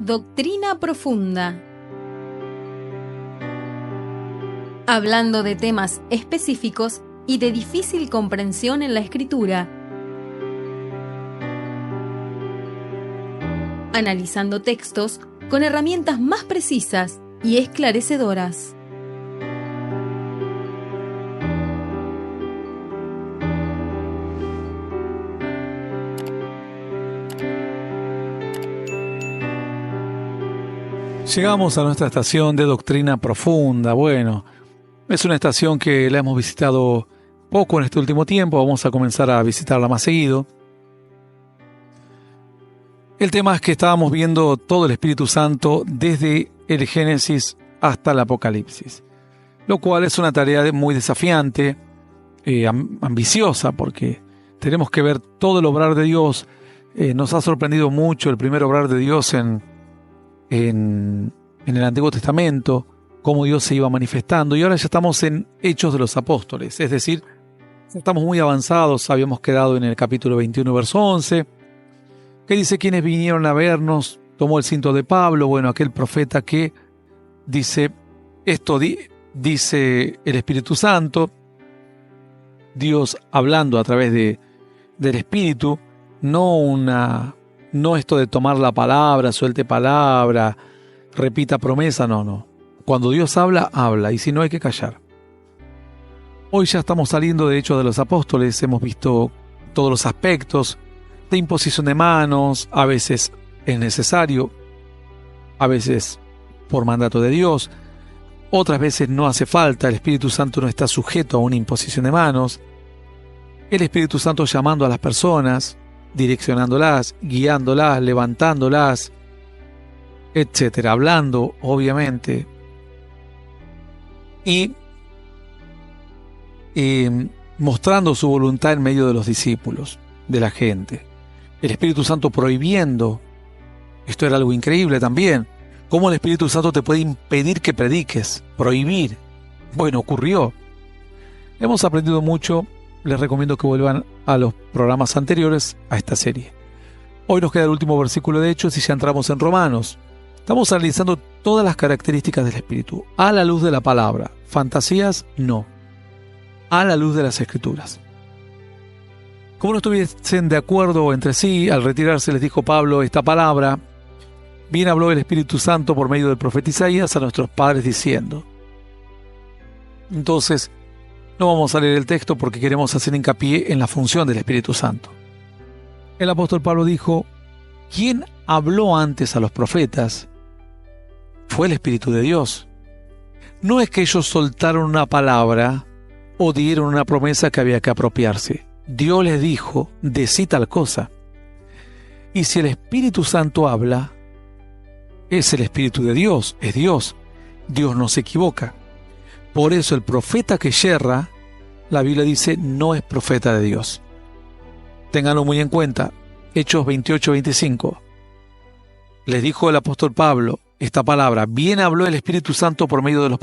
Doctrina Profunda. Hablando de temas específicos y de difícil comprensión en la Escritura. Analizando textos con herramientas más precisas y esclarecedoras. Llegamos a nuestra estación de Doctrina Profunda. Bueno, es una estación que la hemos visitado poco en este último tiempo. Vamos a comenzar a visitarla más seguido. El tema es que estábamos viendo todo el Espíritu Santo desde el Génesis hasta el Apocalipsis, lo cual es una tarea muy desafiante, ambiciosa, porque tenemos que ver todo el obrar de Dios. Nos ha sorprendido mucho el primer obrar de Dios en el Antiguo Testamento, cómo Dios se iba manifestando, y ahora ya estamos en Hechos de los Apóstoles, es decir, estamos muy avanzados. Habíamos quedado en el capítulo 21, verso 11, que dice: quienes vinieron a vernos, tomó el cinto de Pablo. Bueno, aquel profeta que dice esto, dice el Espíritu Santo, Dios hablando a través del Espíritu, no esto de tomar la palabra, suelte palabra, repita promesa, no. Cuando Dios habla, habla, y si no, hay que callar. Hoy ya estamos saliendo de Hechos de los Apóstoles, hemos visto todos los aspectos de imposición de manos. A veces es necesario, a veces por mandato de Dios, otras veces no hace falta. El Espíritu Santo no está sujeto a una imposición de manos. El Espíritu Santo llamando a las personas, direccionándolas, guiándolas, levantándolas, etcétera, hablando, obviamente, y mostrando su voluntad en medio de los discípulos, de la gente. El Espíritu Santo prohibiendo. Esto era algo increíble también. ¿Cómo el Espíritu Santo te puede impedir que prediques? Prohibir. Bueno, ocurrió. Hemos aprendido mucho. Les recomiendo que vuelvan a los programas anteriores a esta serie. Hoy nos queda el último versículo de Hechos y ya entramos en Romanos. Estamos analizando todas las características del Espíritu a la luz de la palabra. Fantasías, no. A la luz de las Escrituras. Como no estuviesen de acuerdo entre sí, al retirarse les dijo Pablo esta palabra: bien habló el Espíritu Santo por medio del profeta Isaías a nuestros padres diciendo. Entonces, no vamos a leer el texto porque queremos hacer hincapié en la función del Espíritu Santo. El apóstol Pablo dijo: ¿quién habló antes a los profetas? Fue el Espíritu de Dios. No es que ellos soltaron una palabra o dieron una promesa que había que apropiarse. Dios les dijo: decí tal cosa. Y si el Espíritu Santo habla, es el Espíritu de Dios, es Dios. Dios no se equivoca. Por eso el profeta que yerra, la Biblia dice, no es profeta de Dios. Ténganlo muy en cuenta. Hechos 28-25. Les dijo el apóstol Pablo esta palabra: bien habló el Espíritu Santo por medio del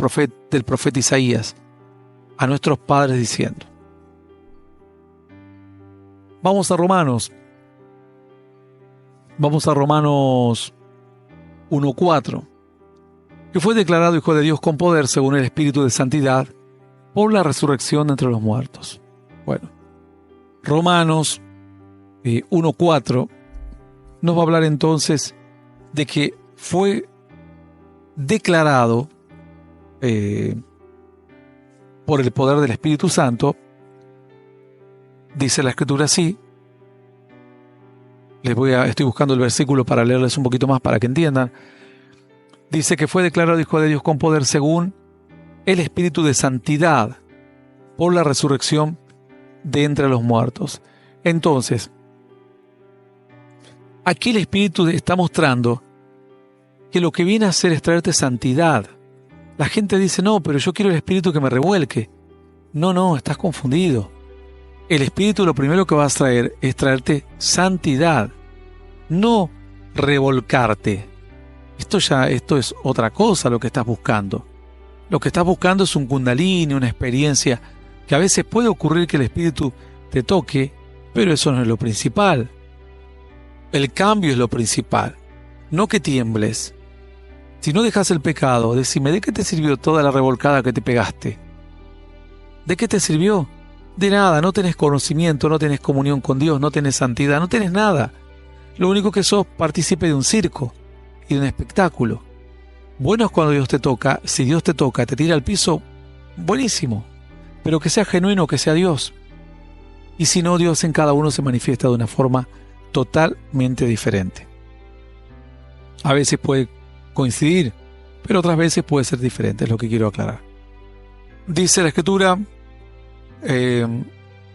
profeta Isaías a nuestros padres diciendo. Vamos a Romanos. Vamos a Romanos 1:4. Que fue declarado Hijo de Dios con poder según el Espíritu de Santidad por la resurrección de entre los muertos. Bueno, Romanos 1:4 nos va a hablar entonces de que fue declarado por el poder del Espíritu Santo. Dice la Escritura así. Estoy buscando el versículo para leerles un poquito más para que entiendan. Dice que fue declarado Hijo de Dios con poder según el Espíritu de Santidad por la resurrección de entre los muertos. Entonces, aquí el Espíritu está mostrando que lo que viene a hacer es traerte santidad. La gente dice: no, pero yo quiero el Espíritu que me revuelque. No, estás confundido. El Espíritu lo primero que va a traer es traerte santidad, no revolcarte. Esto es otra cosa lo que estás buscando. Lo que estás buscando es un kundalini, una experiencia que a veces puede ocurrir que el Espíritu te toque, pero eso no es lo principal. El cambio es lo principal. no que tiembles. Si no dejas el pecado, decime, ¿de qué te sirvió toda la revolcada que te pegaste? ¿De qué te sirvió? De nada, no tenés conocimiento, no tenés comunión con Dios, no tenés santidad, no tenés nada. Lo único que sos partícipe de un circo y de un espectáculo. Bueno es cuando Dios te toca, si Dios te toca, te tira al piso, buenísimo, pero que sea genuino, que sea Dios. Y si no, Dios en cada uno se manifiesta de una forma totalmente diferente. A veces puede coincidir, pero otras veces puede ser diferente, es lo que quiero aclarar. Dice la Escritura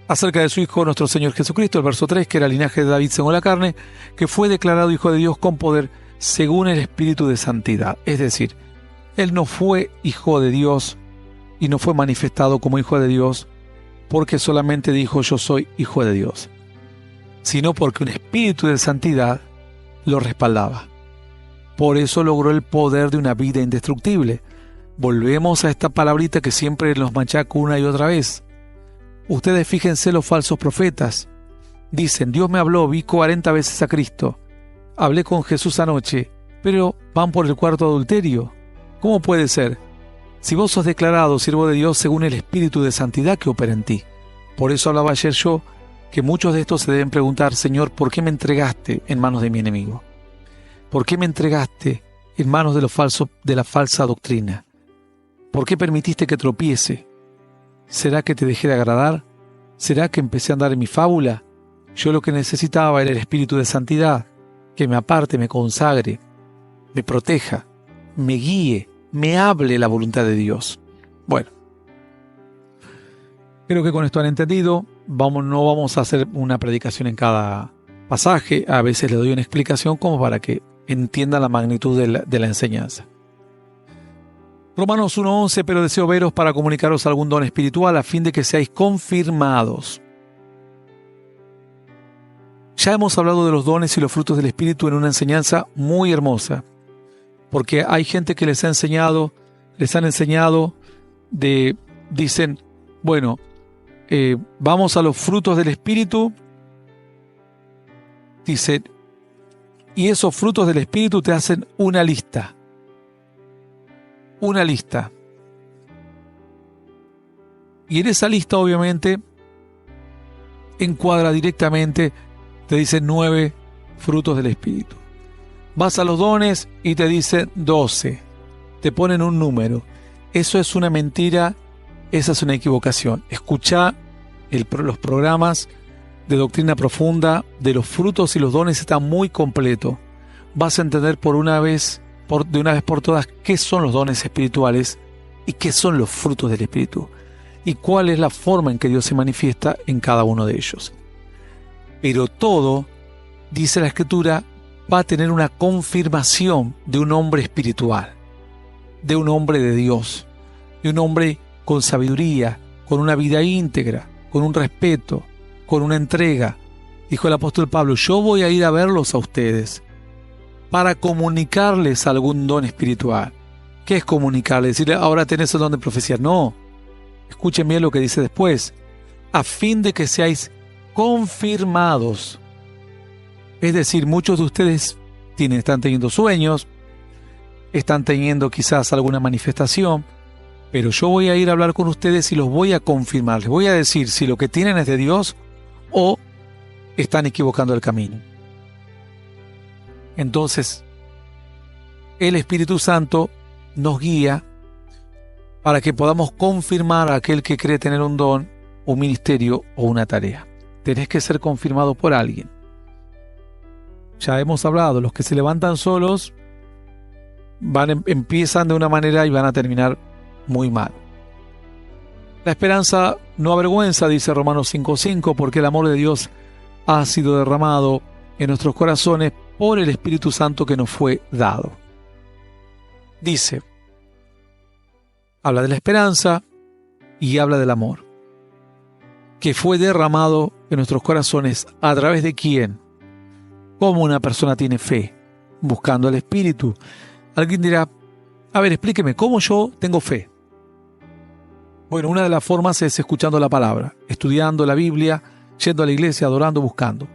acerca de su Hijo, nuestro Señor Jesucristo, el verso 3, que era el linaje de David según la carne, que fue declarado Hijo de Dios con poder según el Espíritu de Santidad. Es decir, Él no fue Hijo de Dios y no fue manifestado como Hijo de Dios porque solamente dijo yo soy Hijo de Dios, sino porque un Espíritu de Santidad lo respaldaba. Por eso logró el poder de una vida indestructible. Volvemos a esta palabrita que siempre nos machaca una y otra vez. Ustedes fíjense los falsos profetas. Dicen, Dios me habló, vi 40 veces a Cristo. Hablé con Jesús anoche, pero van por el cuarto adulterio. ¿Cómo puede ser? Si vos sos declarado siervo de Dios según el Espíritu de Santidad que opera en ti. Por eso hablaba ayer yo, que muchos de estos se deben preguntar, Señor, ¿por qué me entregaste en manos de mi enemigo? ¿Por qué me entregaste en manos de la falsa doctrina? ¿Por qué permitiste que tropiece? ¿Será que te dejé de agradar? ¿Será que empecé a andar en mi fábula? Yo lo que necesitaba era el Espíritu de Santidad, que me aparte, me consagre, me proteja, me guíe, me hable la voluntad de Dios. Bueno, creo que con esto han entendido. No vamos a hacer una predicación en cada pasaje. A veces le doy una explicación como para que entienda la magnitud de la enseñanza. Romanos 1:11, pero deseo veros para comunicaros algún don espiritual a fin de que seáis confirmados. Ya hemos hablado de los dones y los frutos del Espíritu en una enseñanza muy hermosa, porque hay gente que les han enseñado, dicen, bueno, vamos a los frutos del Espíritu, dicen, y esos frutos del Espíritu te hacen una lista. Una lista. Y en esa lista, obviamente, encuadra directamente, te dicen 9 frutos del Espíritu. Vas a los dones y te dicen 12. Te ponen un número. Eso es una mentira, esa es una equivocación. Escuchá los programas de doctrina profunda, de los frutos y los dones, está muy completo. Vas a entender de una vez por todas qué son los dones espirituales y qué son los frutos del Espíritu y cuál es la forma en que Dios se manifiesta en cada uno de ellos. Pero todo, dice la Escritura, va a tener una confirmación de un hombre espiritual, de un hombre de Dios, de un hombre con sabiduría, con una vida íntegra, con un respeto, con una entrega. Dijo el apóstol Pablo, yo voy a ir a verlos a ustedes para comunicarles algún don espiritual. ¿Qué es comunicarles? Decirle, ahora tenés el don de profecía. No, escuchen bien lo que dice después. A fin de que seáis confirmados. Es decir, muchos de ustedes están teniendo sueños, están teniendo quizás alguna manifestación, pero yo voy a ir a hablar con ustedes y los voy a confirmar. Les voy a decir si lo que tienen es de Dios o están equivocando el camino. Entonces, el Espíritu Santo nos guía para que podamos confirmar a aquel que cree tener un don, un ministerio o una tarea. Tenés que ser confirmado por alguien. Ya hemos hablado, los que se levantan solos empiezan de una manera y van a terminar muy mal. La esperanza no avergüenza, dice Romanos 5:5, porque el amor de Dios ha sido derramado en nuestros corazones por el Espíritu Santo que nos fue dado. Dice, habla de la esperanza y habla del amor, que fue derramado en nuestros corazones. ¿A través de quién? ¿Cómo una persona tiene fe? Buscando el Espíritu. Alguien dirá, a ver, explíqueme, ¿cómo yo tengo fe? Bueno, una de las formas es escuchando la palabra, estudiando la Biblia, yendo a la iglesia, adorando, buscando.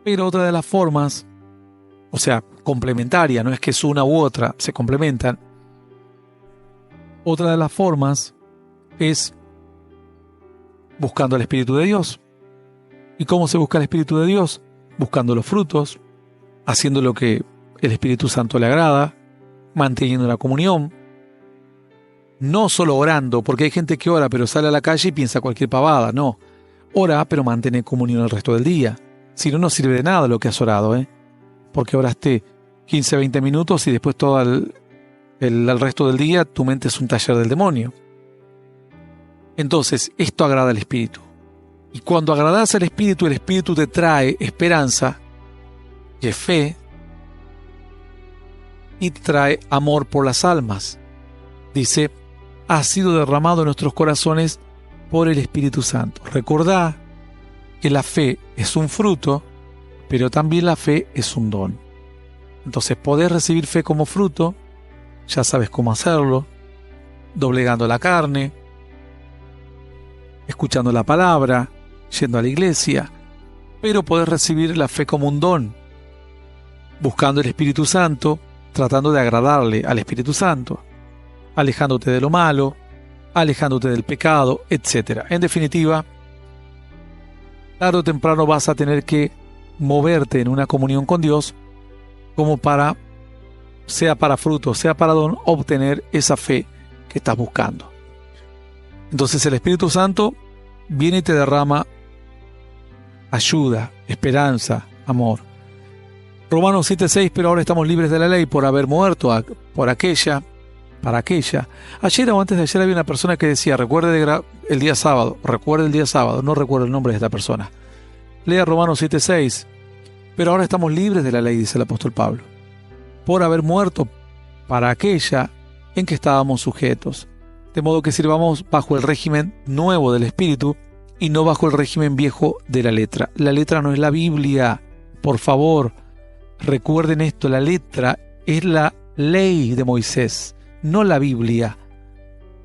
Pero otra de las formas, complementaria, no es que es una u otra, se complementan. Otra de las formas es buscando el Espíritu de Dios. ¿Y cómo se busca el Espíritu de Dios? Buscando los frutos, haciendo lo que el Espíritu Santo le agrada, manteniendo la comunión. No solo orando, porque hay gente que ora pero sale a la calle y piensa cualquier pavada. No, ora pero mantén comunión el resto del día. Si no, no sirve de nada lo que has orado, porque oraste 15, 20 minutos y después todo el resto del día tu mente es un taller del demonio. Entonces, esto agrada al Espíritu. Y cuando agradas al Espíritu, el Espíritu te trae esperanza, que es fe, y te trae amor por las almas. Dice, ha sido derramado en nuestros corazones por el Espíritu Santo. Recordá que la fe es un fruto, pero también la fe es un don. Entonces, podés recibir fe como fruto, ya sabes cómo hacerlo, doblegando la carne, escuchando la palabra, yendo a la iglesia, pero podés recibir la fe como un don, buscando el Espíritu Santo, tratando de agradarle al Espíritu Santo, alejándote de lo malo, alejándote del pecado, etc. En definitiva, tarde o temprano vas a tener que moverte en una comunión con Dios como para, sea para fruto, sea para don, obtener esa fe que estás buscando. Entonces el Espíritu Santo viene y te derrama ayuda, esperanza, amor. Romanos 7:6, pero ahora estamos libres de la ley por haber muerto para aquella. Ayer o antes de ayer había una persona que decía, recuerde el día sábado, no recuerdo el nombre de esta persona. Lea Romanos 7:6, pero ahora estamos libres de la ley, dice el apóstol Pablo, por haber muerto para aquella en que estábamos sujetos. De modo que sirvamos bajo el régimen nuevo del Espíritu y no bajo el régimen viejo de la letra. La letra no es la Biblia, por favor. Recuerden esto, la letra es la ley de Moisés, no la Biblia.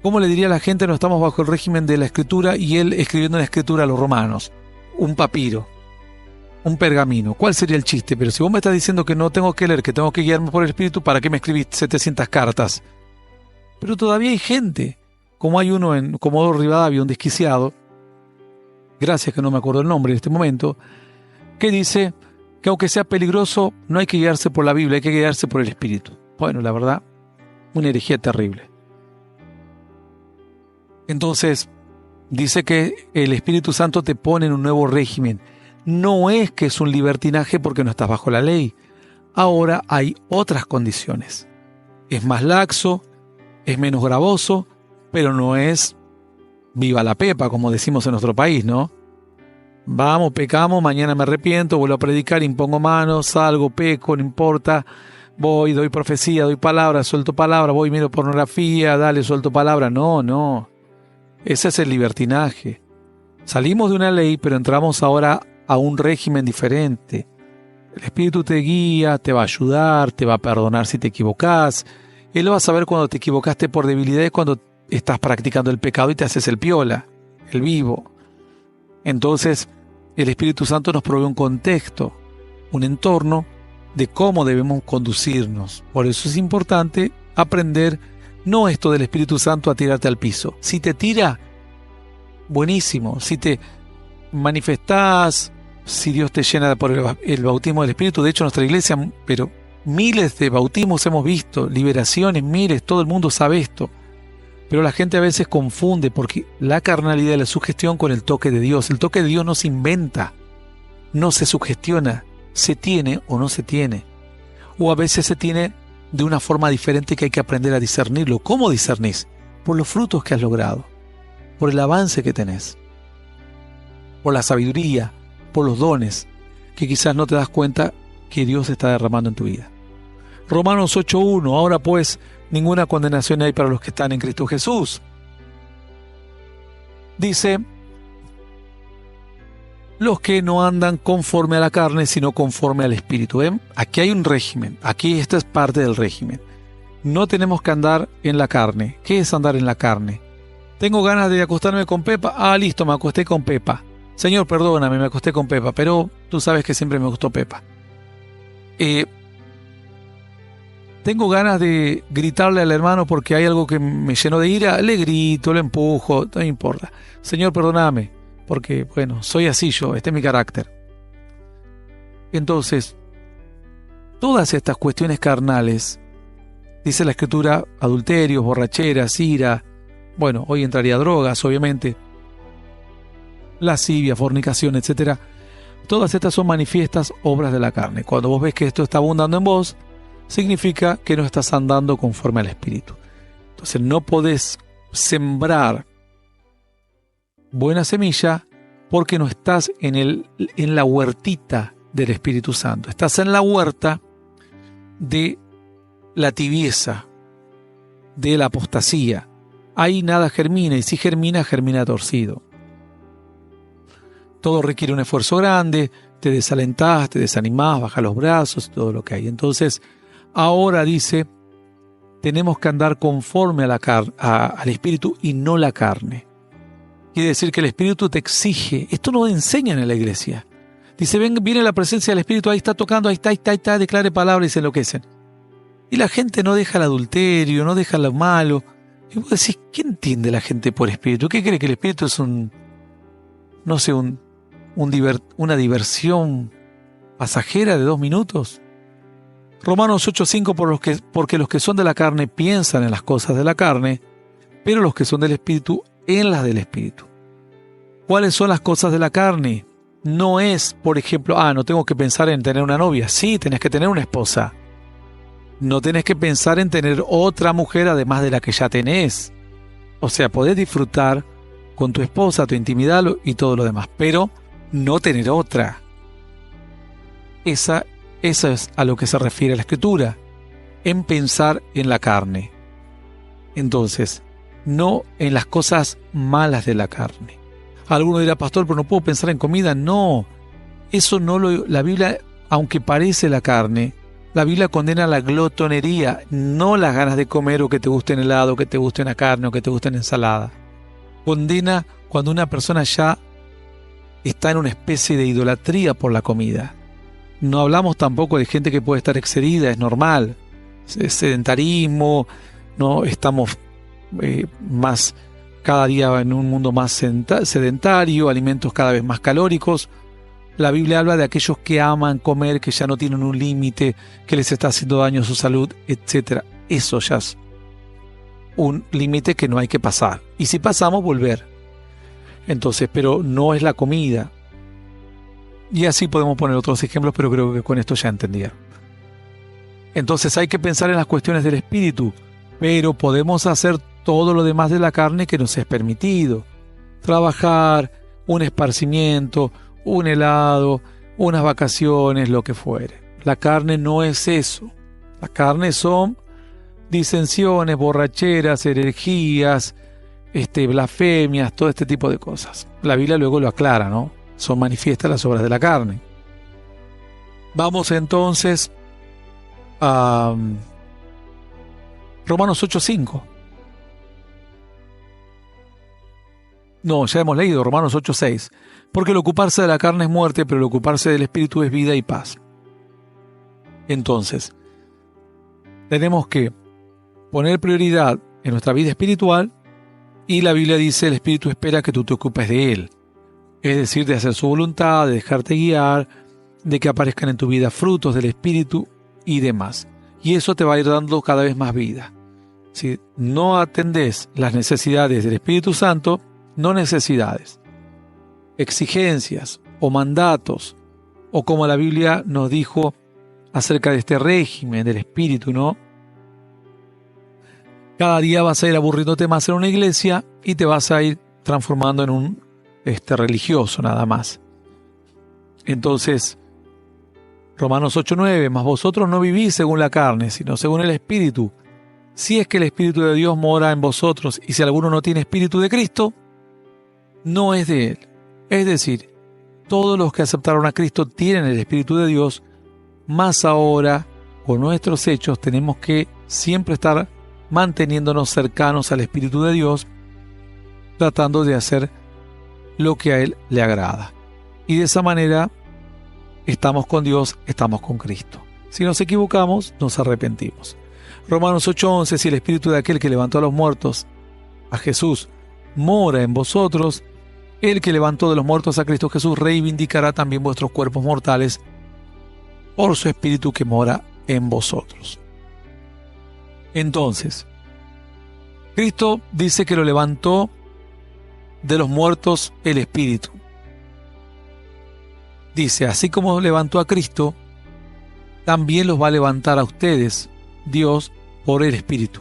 ¿Cómo le diría a la gente no estamos bajo el régimen de la escritura y él escribiendo una escritura a los romanos? Un papiro, un pergamino. ¿Cuál sería el chiste? Pero si vos me estás diciendo que no tengo que leer, que tengo que guiarme por el Espíritu, ¿para qué me escribís 700 cartas? Pero todavía hay gente, como hay uno en Comodoro Rivadavia, un desquiciado, gracias que no me acuerdo el nombre en este momento, que dice que aunque sea peligroso, no hay que guiarse por la Biblia, hay que guiarse por el Espíritu. Bueno, la verdad, una herejía terrible. Entonces, dice que el Espíritu Santo te pone en un nuevo régimen. No es que es un libertinaje porque no estás bajo la ley. Ahora hay otras condiciones. Es más laxo, es menos gravoso, pero no es viva la pepa, como decimos en nuestro país, ¿no? Vamos, pecamos, mañana me arrepiento, vuelvo a predicar, impongo manos, salgo, peco, no importa, voy, doy profecía, doy palabra, suelto palabra, voy, miro pornografía, dale, suelto palabra. No. Ese es el libertinaje. Salimos de una ley, pero entramos ahora a un régimen diferente. El Espíritu te guía, te va a ayudar, te va a perdonar si te equivocás. Él va a saber cuando te equivocaste por debilidad, cuando estás practicando el pecado y te haces el piola, el vivo. Entonces, el Espíritu Santo nos provee un contexto, un entorno de cómo debemos conducirnos. Por eso es importante aprender, no esto del Espíritu Santo a tirarte al piso. Si te tira, buenísimo. Si te manifestás, si Dios te llena por el bautismo del Espíritu. De hecho, nuestra iglesia, pero miles de bautismos hemos visto, liberaciones, miles, todo el mundo sabe esto. Pero la gente a veces confunde porque la carnalidad y la sugestión con el toque de Dios. El toque de Dios no se inventa, no se sugestiona, se tiene o no se tiene. O a veces se tiene de una forma diferente que hay que aprender a discernirlo. ¿Cómo discernís? Por los frutos que has logrado, por el avance que tenés, por la sabiduría, por los dones, que quizás no te das cuenta que Dios está derramando en tu vida. Romanos 8:1, ahora pues, ninguna condenación hay para los que están en Cristo Jesús. Dice, los que no andan conforme a la carne, sino conforme al Espíritu. ¿Ven? Aquí hay un régimen, aquí esta es parte del régimen. No tenemos que andar en la carne. ¿Qué es andar en la carne? Tengo ganas de acostarme con Pepa. Ah, listo, me acosté con Pepa. Señor, perdóname, me acosté con Pepa, pero tú sabes que siempre me gustó Pepa. tengo ganas de gritarle al hermano porque hay algo que me llenó de ira, le grito, le empujo, no me importa. Señor, perdóname, porque, bueno, soy así yo, este es mi carácter. Entonces, todas estas cuestiones carnales, dice la Escritura, adulterios, borracheras, ira, bueno, hoy entraría drogas, obviamente, lascivia, fornicación, etc. Todas estas son manifiestas obras de la carne. Cuando vos ves que esto está abundando en vos, significa que no estás andando conforme al Espíritu. Entonces no podés sembrar buena semilla porque no estás en la huertita del Espíritu Santo. Estás en la huerta de la tibieza, de la apostasía. Ahí nada germina, y si germina, germina torcido. Todo requiere un esfuerzo grande, te desalentás, te desanimás, bajas los brazos, todo lo que hay. Entonces, ahora dice, tenemos que andar conforme al Espíritu y no la carne. Quiere decir que el Espíritu te exige. Esto no enseñan en la iglesia. Dice, viene la presencia del Espíritu, ahí está tocando, ahí está, declare palabras y se enloquecen. Y la gente no deja el adulterio, no deja lo malo. Y vos decís, ¿qué entiende la gente por Espíritu? ¿Qué cree que el Espíritu es una diversión pasajera de 2 minutos? Romanos 8:5, porque los que son de la carne piensan en las cosas de la carne, pero los que son del Espíritu en las del Espíritu. ¿Cuáles son las cosas de la carne? No es, por ejemplo, no tengo que pensar en tener una novia. Sí, tenés que tener una esposa. No tenés que pensar en tener otra mujer además de la que ya tenés. O sea, podés disfrutar con tu esposa, tu intimidad y todo lo demás, pero no tener otra. Esa es a lo que se refiere la Escritura, en pensar en la carne. Entonces, no en las cosas malas de la carne. Alguno dirá, pastor, pero no puedo pensar en comida. No, eso no la Biblia, aunque parece la carne, la Biblia condena la glotonería, no las ganas de comer o que te guste en helado, que te guste una carne o que te guste en ensalada. Condena cuando una persona ya está en una especie de idolatría por la comida. No hablamos tampoco de gente que puede estar excedida, es normal. Sedentarismo, no estamos más cada día en un mundo más sedentario, alimentos cada vez más calóricos. La Biblia habla de aquellos que aman comer, que ya no tienen un límite, que les está haciendo daño a su salud, etc. Eso ya es un límite que no hay que pasar. Y si pasamos, volver. Entonces, pero no es la comida. Y así podemos poner otros ejemplos, pero creo que con esto ya entendieron. Entonces hay que pensar en las cuestiones del Espíritu, pero podemos hacer todo lo demás de la carne que nos es permitido. Trabajar, un esparcimiento, un helado, unas vacaciones, lo que fuere. La carne no es eso. La carne son disensiones, borracheras, herejías, blasfemias, todo este tipo de cosas. La Biblia luego lo aclara, ¿no? Son manifiestas las obras de la carne. Vamos entonces a Romanos 8:5. No, ya hemos leído Romanos 8:6. Porque el ocuparse de la carne es muerte, pero el ocuparse del Espíritu es vida y paz. Entonces, tenemos que poner prioridad en nuestra vida espiritual, y la Biblia dice, el Espíritu espera que tú te ocupes de Él. Es decir, de hacer su voluntad, de dejarte guiar, de que aparezcan en tu vida frutos del Espíritu y demás. Y eso te va a ir dando cada vez más vida. Si no atendés las necesidades del Espíritu Santo, no necesidades, exigencias o mandatos, o como la Biblia nos dijo acerca de este régimen del Espíritu, ¿no? Cada día vas a ir aburriéndote más en una iglesia y te vas a ir transformando en un religioso nada más. Entonces, Romanos 8:9, mas vosotros no vivís según la carne, sino según el Espíritu. Si es que el Espíritu de Dios mora en vosotros, y si alguno no tiene Espíritu de Cristo, no es de Él. Es decir, todos los que aceptaron a Cristo tienen el Espíritu de Dios, más ahora, con nuestros hechos, tenemos que siempre estar manteniéndonos cercanos al Espíritu de Dios, tratando de hacer lo que a Él le agrada. Y de esa manera estamos con Dios, estamos con Cristo. Si nos equivocamos, nos arrepentimos. Romanos 8:11, si el espíritu de aquel que levantó a los muertos, a Jesús, mora en vosotros, el que levantó de los muertos a Cristo Jesús reivindicará también vuestros cuerpos mortales por su espíritu que mora en vosotros. Entonces, Cristo dice que lo levantó de los muertos el espíritu. Dice, así como levantó a Cristo, también los va a levantar a ustedes, Dios, por el espíritu.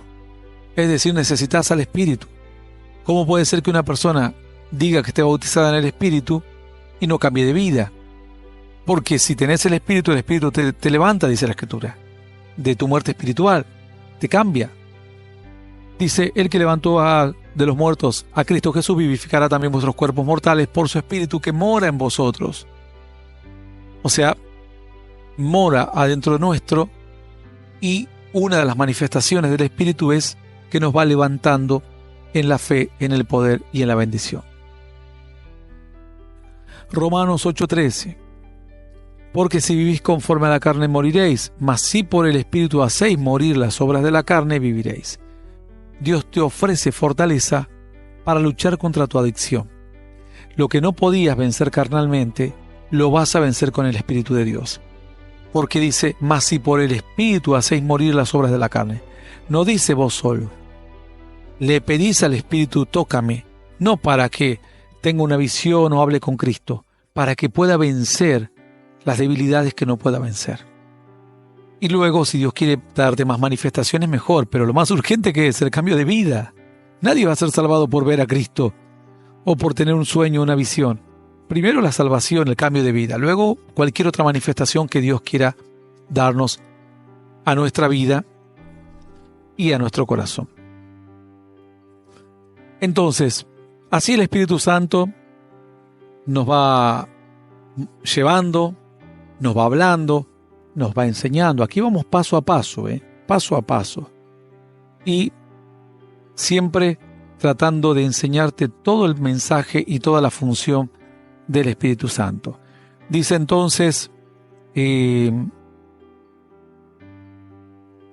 Es decir, necesitas al espíritu. ¿Cómo puede ser que una persona diga que esté bautizada en el espíritu y no cambie de vida? Porque si tenés el espíritu te levanta, dice la Escritura, de tu muerte espiritual, te cambia. Dice, el que levantó de los muertos a Cristo Jesús vivificará también vuestros cuerpos mortales por su espíritu que mora en vosotros. O sea, mora adentro nuestro, y una de las manifestaciones del espíritu es que nos va levantando en la fe, en el poder y en la bendición. Romanos 8:13. Porque si vivís conforme a la carne moriréis, mas si por el espíritu hacéis morir las obras de la carne, viviréis. Dios te ofrece fortaleza para luchar contra tu adicción. Lo que no podías vencer carnalmente, lo vas a vencer con el Espíritu de Dios. Porque dice, mas si por el Espíritu hacéis morir las obras de la carne. No dice vos solo. Le pedís al Espíritu, tócame, no para que tenga una visión o hable con Cristo, para que pueda vencer las debilidades que no pueda vencer. Y luego, si Dios quiere darte más manifestaciones, mejor, pero lo más urgente que es el cambio de vida. Nadie va a ser salvado por ver a Cristo o por tener un sueño o una visión. Primero la salvación, el cambio de vida. Luego cualquier otra manifestación que Dios quiera darnos a nuestra vida y a nuestro corazón. Entonces, así el Espíritu Santo nos va llevando, nos va hablando, nos va enseñando. Aquí vamos paso a paso, paso a paso. Y siempre tratando de enseñarte todo el mensaje y toda la función del Espíritu Santo. Dice entonces que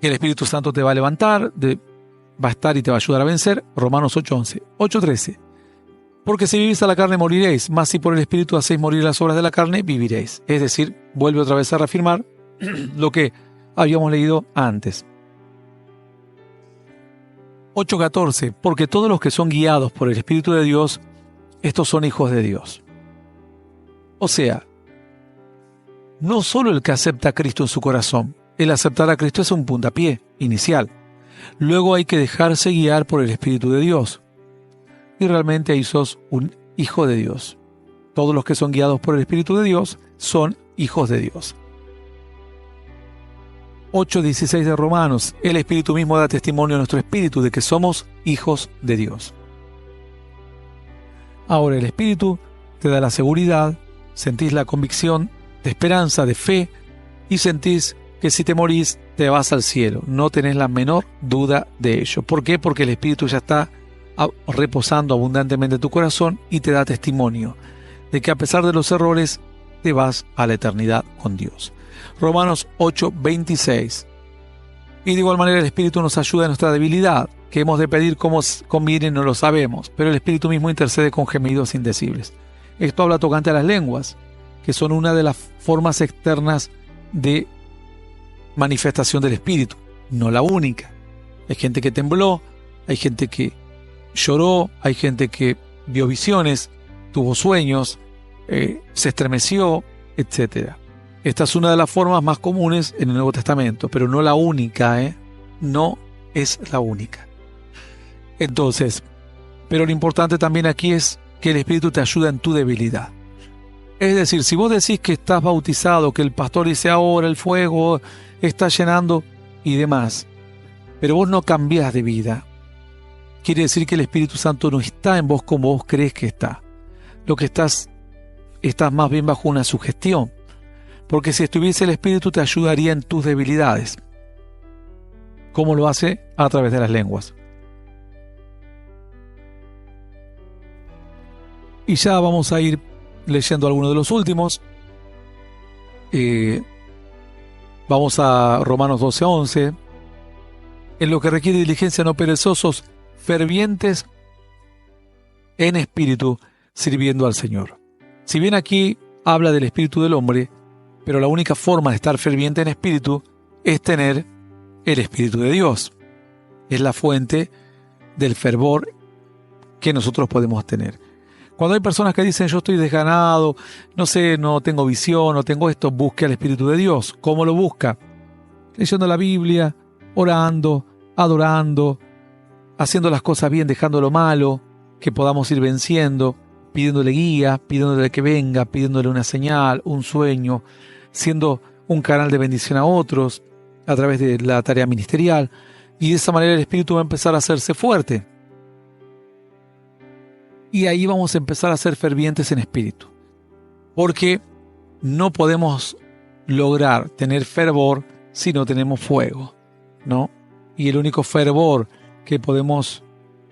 el Espíritu Santo te va a levantar, va a estar y te va a ayudar a vencer. Romanos 8:11. 8:13. Porque si vivís a la carne moriréis, mas si por el Espíritu hacéis morir las obras de la carne, viviréis. Es decir, vuelve otra vez a reafirmar lo que habíamos leído antes. 8:14. Porque todos los que son guiados por el Espíritu de Dios, estos son hijos de Dios. O sea, no solo el que acepta a Cristo en su corazón, el aceptar a Cristo es un puntapié inicial. Luego hay que dejarse guiar por el Espíritu de Dios. Y realmente ahí sos un hijo de Dios. Todos los que son guiados por el Espíritu de Dios son hijos de Dios. 8:16 de Romanos. El Espíritu mismo da testimonio a nuestro espíritu de que somos hijos de Dios. Ahora el Espíritu te da la seguridad, sentís la convicción de esperanza, de fe, y sentís que si te morís te vas al cielo. No tenés la menor duda de ello. ¿Por qué? Porque el Espíritu ya está reposando abundantemente en tu corazón y te da testimonio de que a pesar de los errores te vas a la eternidad con Dios. Romanos 8:26. Y de igual manera el Espíritu nos ayuda en nuestra debilidad, que hemos de pedir como conviene no lo sabemos, pero el Espíritu mismo intercede con gemidos indecibles. Esto habla tocante a las lenguas, que son una de las formas externas de manifestación del Espíritu, no la única. Hay gente que tembló, hay gente que lloró, hay gente que vio visiones, tuvo sueños, se estremeció, etc. Esta es una de las formas más comunes en el Nuevo Testamento, pero no la única, no es la única. Entonces, pero lo importante también aquí es que el Espíritu te ayuda en tu debilidad. Es decir, si vos decís que estás bautizado, que el pastor dice ahora el fuego está llenando y demás, pero vos no cambiás de vida, quiere decir que el Espíritu Santo no está en vos como vos crees que está. Lo que estás más bien bajo una sugestión. Porque si estuviese el Espíritu te ayudaría en tus debilidades. ¿Cómo lo hace? A través de las lenguas. Y ya vamos a ir leyendo algunos de los últimos. Vamos a Romanos 12:11. en lo que requiere diligencia, no perezosos, fervientes en espíritu, sirviendo al Señor. Si bien aquí habla del espíritu del hombre, pero la única forma de estar ferviente en espíritu es tener el Espíritu de Dios. Es la fuente del fervor que nosotros podemos tener. Cuando hay personas que dicen, yo estoy desganado, no sé, no tengo visión, no tengo esto, busque al Espíritu de Dios. ¿Cómo lo busca? Leyendo la Biblia, orando, adorando, haciendo las cosas bien, dejando lo malo, que podamos ir venciendo, pidiéndole guía, pidiéndole que venga, pidiéndole una señal, un sueño, siendo un canal de bendición a otros a través de la tarea ministerial. Y de esa manera el Espíritu va a empezar a hacerse fuerte. Y ahí vamos a empezar a ser fervientes en espíritu. Porque no podemos lograr tener fervor si no tenemos fuego, ¿no? Y el único fervor que podemos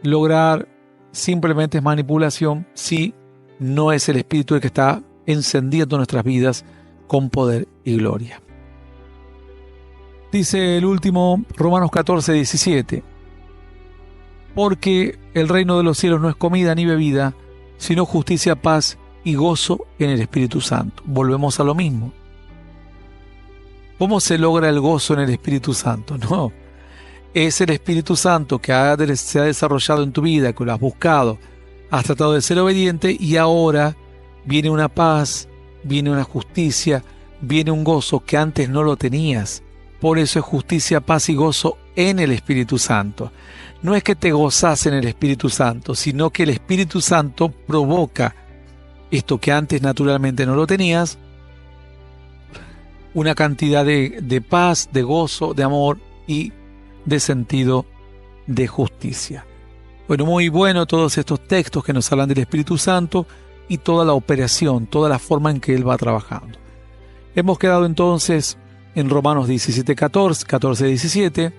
lograr simplemente es manipulación si no es el Espíritu el que está encendiendo nuestras vidas con poder y gloria. Dice el último, Romanos 14, 17. Porque el reino de los cielos no es comida ni bebida, sino justicia, paz y gozo en el Espíritu Santo. Volvemos a lo mismo. ¿Cómo se logra el gozo en el Espíritu Santo? No, es el Espíritu Santo que se ha desarrollado en tu vida, que lo has buscado, has tratado de ser obediente y ahora viene una paz, viene una justicia, viene un gozo que antes no lo tenías. Por eso es justicia, paz y gozo en el Espíritu Santo. No es que te gozas en el Espíritu Santo, sino que el Espíritu Santo provoca esto que antes naturalmente no lo tenías, una cantidad de paz, de gozo, de amor y de sentido de justicia. Bueno, muy bueno todos estos textos que nos hablan del Espíritu Santo y toda la operación, toda la forma en que Él va trabajando. Hemos quedado entonces en Romanos 17, 14, 17.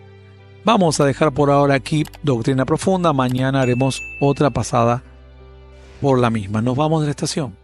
Vamos a dejar por ahora aquí Doctrina Profunda. Mañana haremos otra pasada por la misma. Nos vamos de la estación.